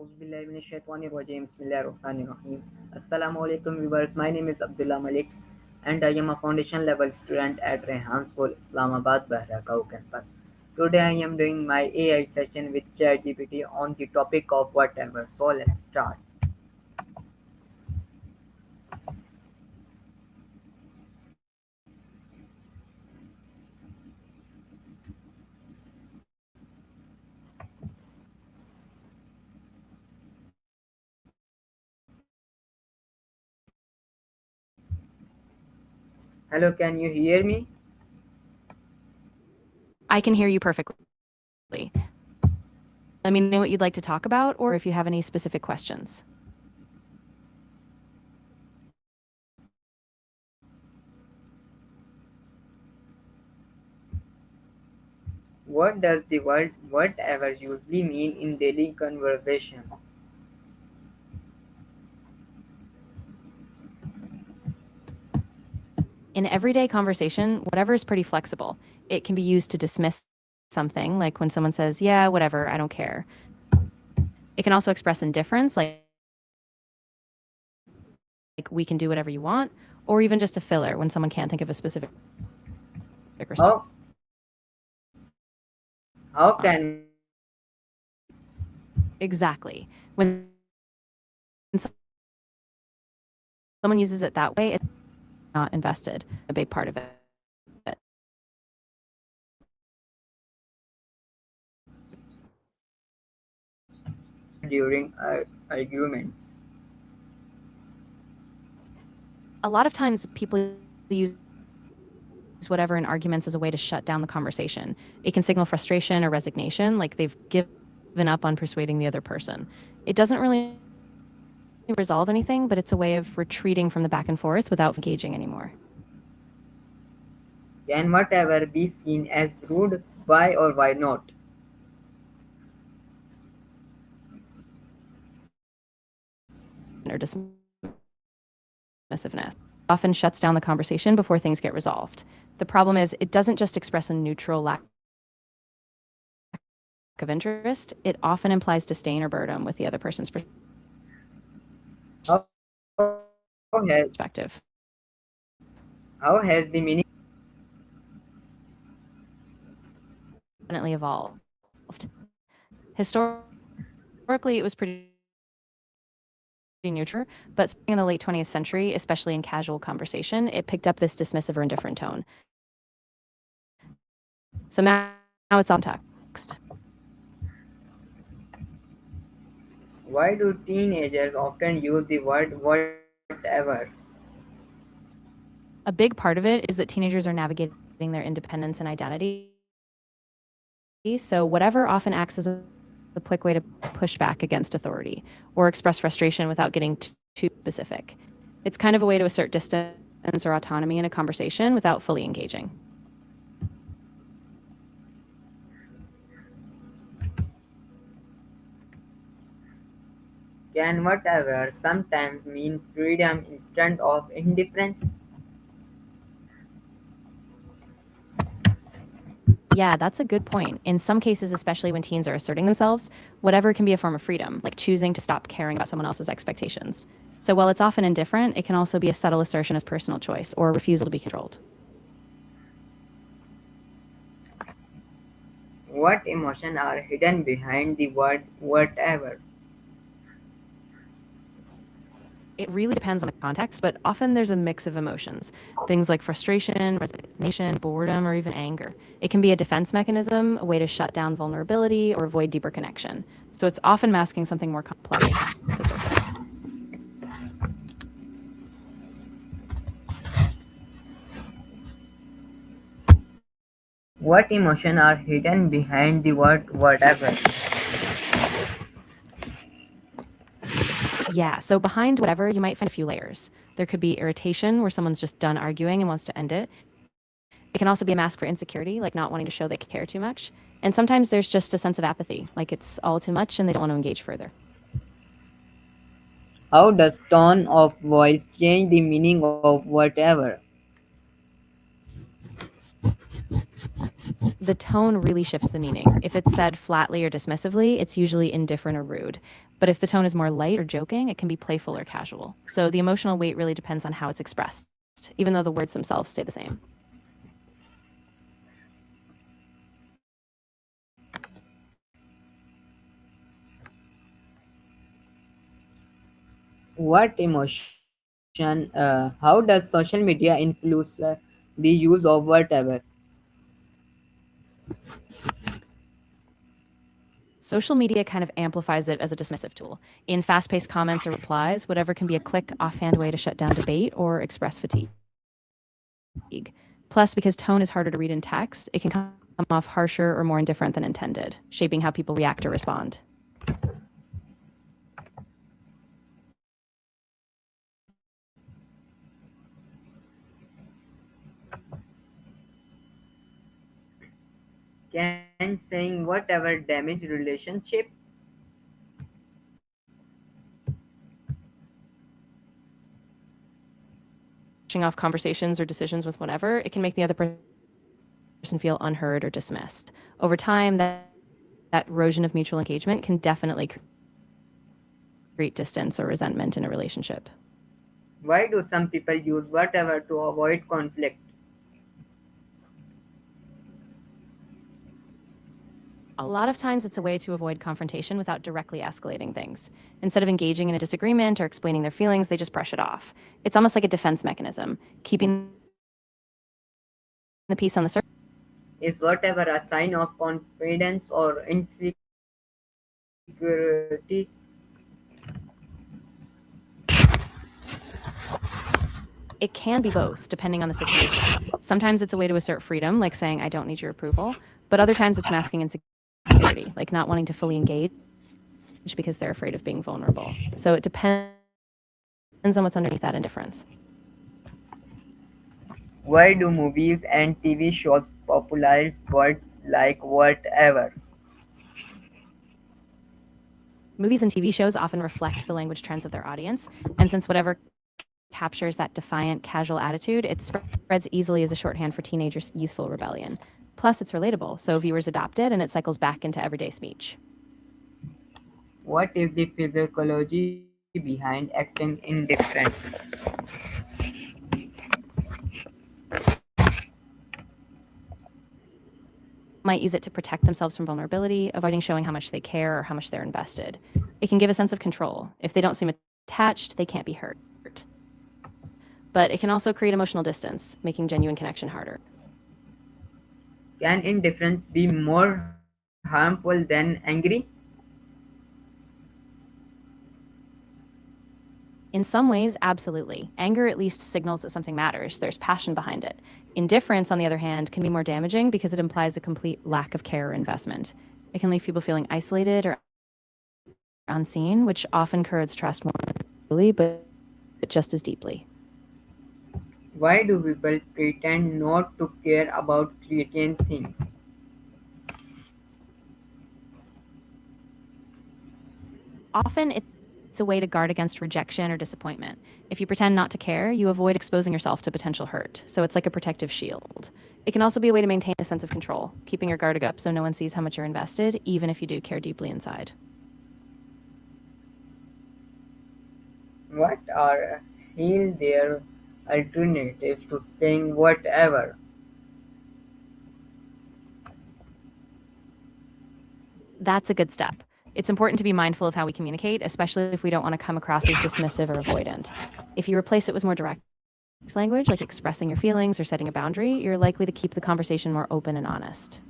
Auzubillahiminash-shaytanir-rajim. Bismillahir-rahmanir-rahim. Assalamu alaikum viewers. My name is Abdullah Malik and I am a foundation level student at Rehan School, Islamabad, Bahrakau campus. Today I am doing my AI session with ChatGPT on the topic of whatever. So let's start. Hello, can you hear me? I can hear you perfectly. Let me know what you'd like to talk about or if you have any specific questions. What does the word whatever usually mean in daily conversation? In everyday conversation, whatever is pretty flexible. It can be used to dismiss something, like when someone says, yeah, whatever, I don't care. It can also express indifference, like we can do whatever you want, or even just a filler when someone can't think of a specific response. How can Exactly. When someone uses it that way, it's not invested, a big part of it. during arguments? A lot of times people use whatever in arguments as a way to shut down the conversation. It can signal frustration or resignation, like they've given up on persuading the other person. It doesn't really resolve anything, but it's a way of retreating from the back and forth without engaging anymore. Can whatever be seen as rude? Why or why not? Or dismissiveness often shuts down the conversation before things get resolved. The problem is it doesn't just express a neutral lack of interest, it often implies disdain or boredom with the other person's How, how has perspective. how has the meaning Definitely evolved. Historically, it was pretty neutral, but in the late 20th century, especially in casual conversation, it picked up this dismissive or indifferent tone. So now it's on text. why do teenagers often use the word whatever? A big part of it is that teenagers are navigating their independence and identity. So whatever often acts as a quick way to push back against authority or express frustration without getting too specific. It's kind of a way to assert distance or autonomy in a conversation without fully engaging. Can whatever sometimes mean freedom instead of indifference? Yeah, that's a good point. In some cases, especially when teens are asserting themselves, whatever can be a form of freedom, like choosing to stop caring about someone else's expectations. So while it's often indifferent, it can also be a subtle assertion of personal choice or refusal to be controlled. What emotions are hidden behind the word whatever? It really depends on the context, but often there's a mix of emotions. Things like frustration, resignation, boredom, or even anger. It can be a defense mechanism, a way to shut down vulnerability or avoid deeper connection. So it's often masking something more complex at the surface. What emotions are hidden behind the word whatever? Yeah, so behind whatever, you might find a few layers. There could be irritation, where someone's just done arguing and wants to end it. It can also be a mask for insecurity, like not wanting to show they care too much. And sometimes there's just a sense of apathy, like it's all too much and they don't want to engage further. How does tone of voice change the meaning of whatever? The tone really shifts the meaning. If it's said flatly or dismissively, it's usually indifferent or rude. But if the tone is more light or joking, it can be playful or casual. So the emotional weight really depends on how it's expressed, even though the words themselves stay the same. What emotion? How does social media influence the use of whatever? Social media kind of amplifies it as a dismissive tool. In fast paced comments or replies, whatever can be a quick, offhand way to shut down debate or express fatigue. Plus, because tone is harder to read in text, it can come off harsher or more indifferent than intended, shaping how people react or respond. Can saying whatever damage relationship? Pushing off conversations or decisions with whatever, it can make the other person feel unheard or dismissed. Over time, that erosion of mutual engagement can definitely create distance or resentment in a relationship. Why do some people use whatever to avoid conflict? A lot of times it's a way to avoid confrontation without directly escalating things. Instead of engaging in a disagreement or explaining their feelings, they just brush it off. It's almost like a defense mechanism, keeping the peace on the surface. Is whatever a sign of confidence or insecurity? It can be both, depending on the situation. Sometimes it's a way to assert freedom, like saying, I don't need your approval. But other times it's masking insecurity, like not wanting to fully engage because they're afraid of being vulnerable. So it depends on what's underneath that indifference. Why do movies and TV shows popularize words like whatever? Movies and TV shows often reflect the language trends of their audience, and since whatever captures that defiant, casual attitude, it spreads easily as a shorthand for teenagers' youthful rebellion. Plus, it's relatable, so viewers adopt it and it cycles back into everyday speech. What is the physiology behind acting indifferent? Might use it to protect themselves from vulnerability, avoiding showing how much they care or how much they're invested. It can give a sense of control. If they don't seem attached, they can't be hurt. But it can also create emotional distance, making genuine connection harder. Can indifference be more harmful than angry? In some ways, absolutely. Anger at least signals that something matters. There's passion behind it. Indifference, on the other hand, can be more damaging because it implies a complete lack of care or investment. It can leave people feeling isolated or unseen, which often corrodes trust more easily, but just as deeply. Why do people pretend not to care about certain things? Often it's a way to guard against rejection or disappointment. If you pretend not to care, you avoid exposing yourself to potential hurt. So it's like a protective shield. It can also be a way to maintain a sense of control, keeping your guard up so no one sees how much you're invested, even if you do care deeply inside. What are heal their alternatives to saying whatever? That's a good step. It's important to be mindful of how we communicate, especially if we don't want to come across as dismissive or avoidant. If you replace it with more direct language, like expressing your feelings or setting a boundary, you're likely to keep the conversation more open and honest.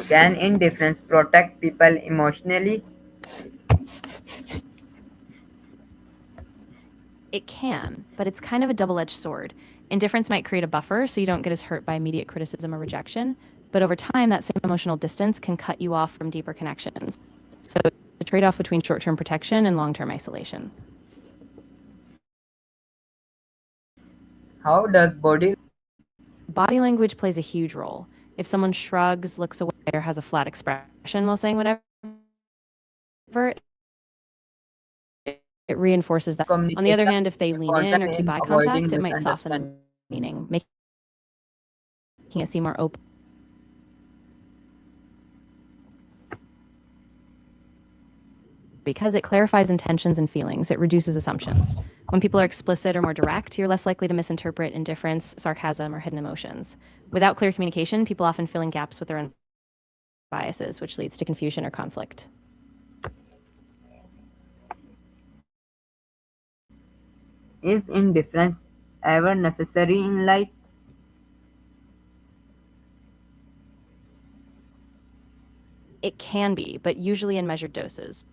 Can indifference protect people emotionally? It can, but it's kind of a double edged sword. Indifference might create a buffer so you don't get as hurt by immediate criticism or rejection, but over time, that same emotional distance can cut you off from deeper connections. So it's a trade off between short term protection and long term isolation. How does body Body language plays a huge role. If someone shrugs, looks away, or has a flat expression while saying whatever, it reinforces that. On the other Communication hand, if they is lean in or important keep in eye contact, avoiding it might soften the misunderstandings. meaning, making it seem more open. Because it clarifies intentions and feelings, it reduces assumptions. When people are explicit or more direct, you're less likely to misinterpret indifference, sarcasm, or hidden emotions. Without clear communication, people often fill in gaps with their own biases, which leads to confusion or conflict. Is indifference ever necessary in life? It can be, but usually in measured doses.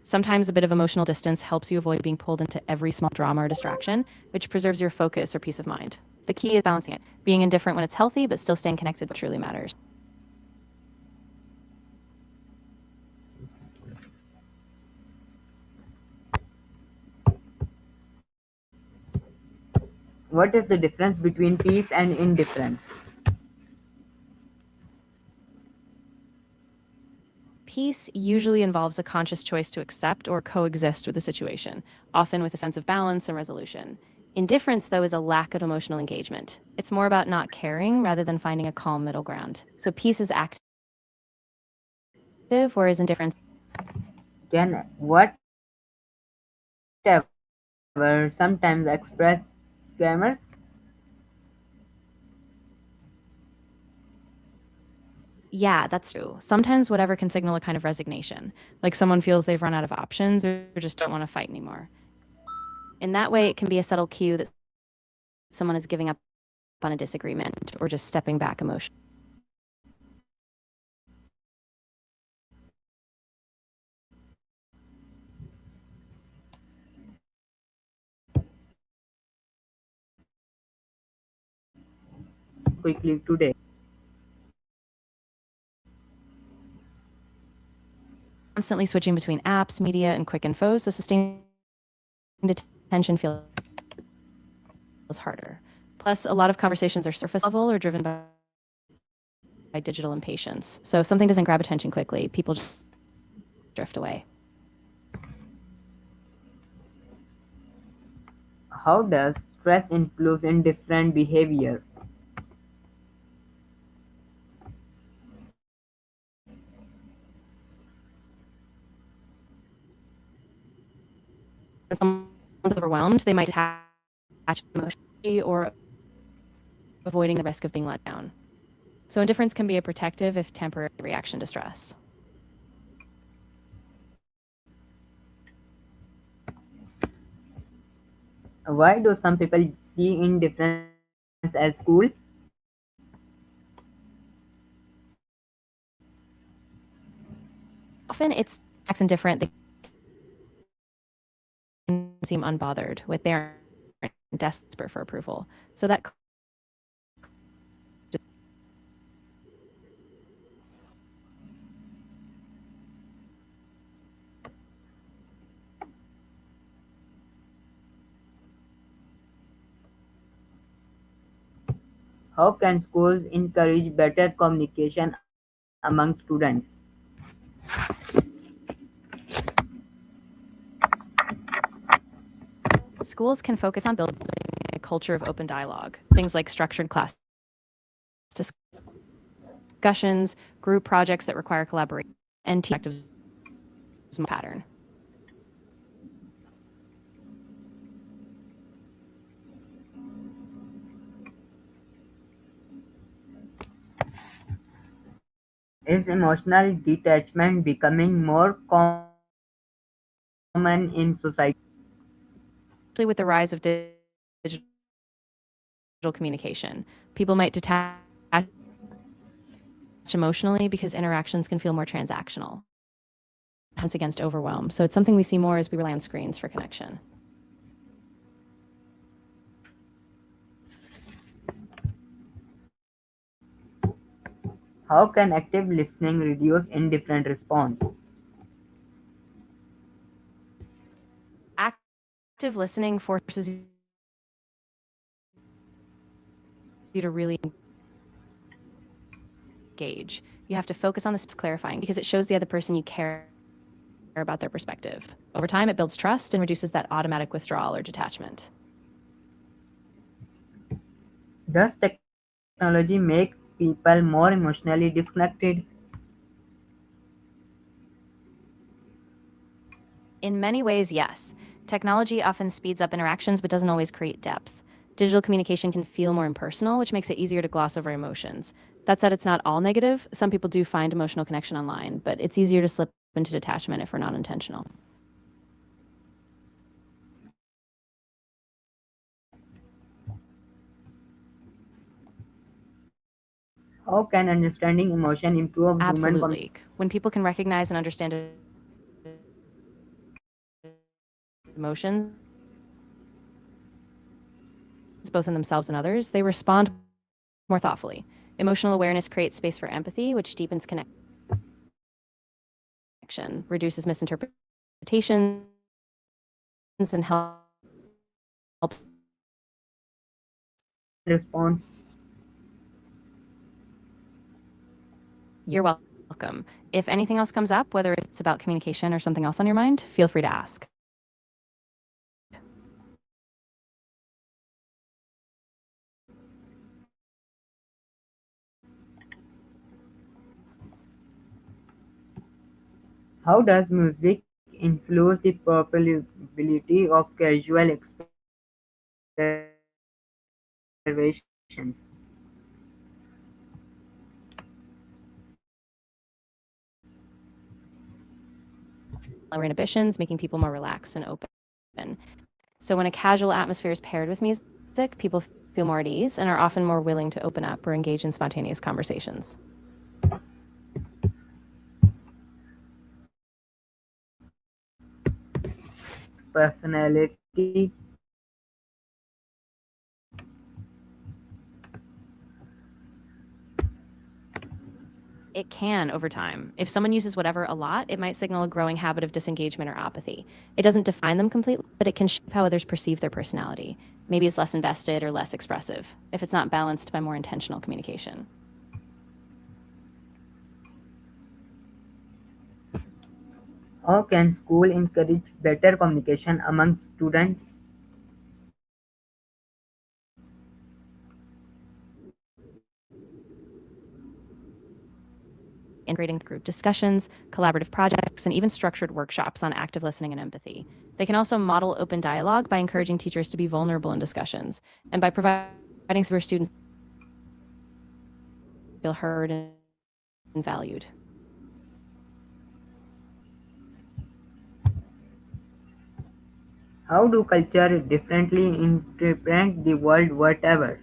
Sometimes a bit of emotional distance helps you avoid being pulled into every small drama or distraction, which preserves your focus or peace of mind. The key is balancing it, being indifferent when it's healthy, but still staying connected to what truly matters. What is the difference between peace and indifference? Peace usually involves a conscious choice to accept or coexist with the situation, often with a sense of balance and resolution. Indifference, though, is a lack of emotional engagement. It's more about not caring rather than finding a calm middle ground. So peace is active, whereas indifference. Can whatever sometimes express scammers? Yeah, that's true. Sometimes whatever can signal a kind of resignation, like someone feels they've run out of options or just don't want to fight anymore. In that way, it can be a subtle cue that someone is giving up on a disagreement or just stepping back emotionally. Quickly today. Constantly switching between apps, media, and quick info, so sustained attention feels harder. Plus, a lot of conversations are surface level or driven by digital impatience. So if something doesn't grab attention quickly, people just drift away. How does stress influence indifferent behavior? When someone's overwhelmed, they might detach emotionally or avoiding the risk of being let down. So indifference can be a protective, if temporary, reaction to stress. Why do some people see indifference as cool? Often it's indifferent. They can seem unbothered with their desperate for approval. So that How can schools encourage better communication among students? schools can focus on building a culture of open dialogue, things like structured class discussions, group projects that require collaboration, and team activism pattern. Is emotional detachment becoming more common in society? Especially with the rise of digital communication, people might detach emotionally because interactions can feel more transactional, hence against overwhelm. So it's something we see more as we rely on screens for connection. How can active listening reduce indifferent response? Active listening forces you to really engage. You have to focus on this clarifying because it shows the other person you care about their perspective. Over time, it builds trust and reduces that automatic withdrawal or detachment. Does technology make people more emotionally disconnected? In many ways, yes. Technology often speeds up interactions but doesn't always create depth. Digital communication can feel more impersonal, which makes it easier to gloss over emotions. That said, it's not all negative. Some people do find emotional connection online, but it's easier to slip into detachment if we're not intentional. How can understanding emotion improve human Absolutely. When people can recognize and understand emotions, both in themselves and others, they respond more thoughtfully. Emotional awareness creates space for empathy, which deepens connection, reduces misinterpretations, and helps. response? You're welcome. If anything else comes up, whether it's about communication or something else on your mind, feel free to ask. How does music influence the probability of casual observations? Lower inhibitions, making people more relaxed and open. So when a casual atmosphere is paired with music, people feel more at ease and are often more willing to open up or engage in spontaneous conversations. Personality. It can over time. If someone uses whatever a lot, it might signal a growing habit of disengagement or apathy. It doesn't define them completely, but it can shape how others perceive their personality. Maybe it's less invested or less expressive, if it's not balanced by more intentional communication. How can school encourage better communication among students? Integrating group discussions, collaborative projects, and even structured workshops on active listening and empathy. They can also model open dialogue by encouraging teachers to be vulnerable in discussions and by providing space where students feel heard and valued. How do culture differently interpret the world whatever?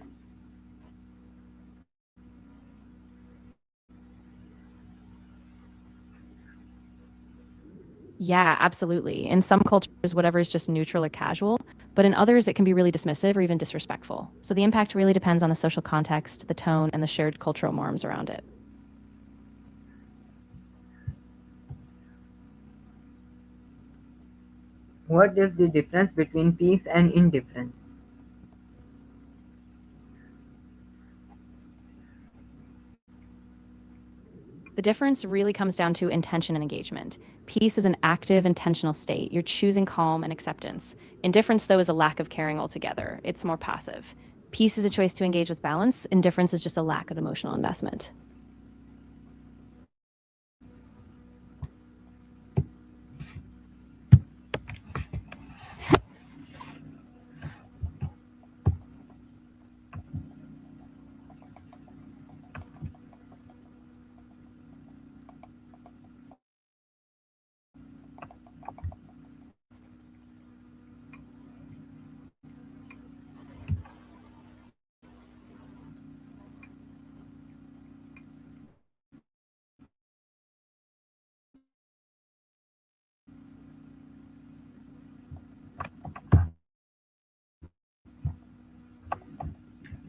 Yeah, absolutely. In some cultures, whatever is just neutral or casual, but in others, it can be really dismissive or even disrespectful. So the impact really depends on the social context, the tone, and the shared cultural norms around it. What is the difference between peace and indifference? The difference really comes down to intention and engagement. Peace is an active, intentional state. You're choosing calm and acceptance. Indifference, though, is a lack of caring altogether. It's more passive. Peace is a choice to engage with balance. Indifference is just a lack of emotional investment.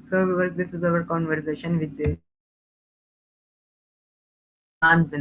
So, viewers, this is our conversation with the Hans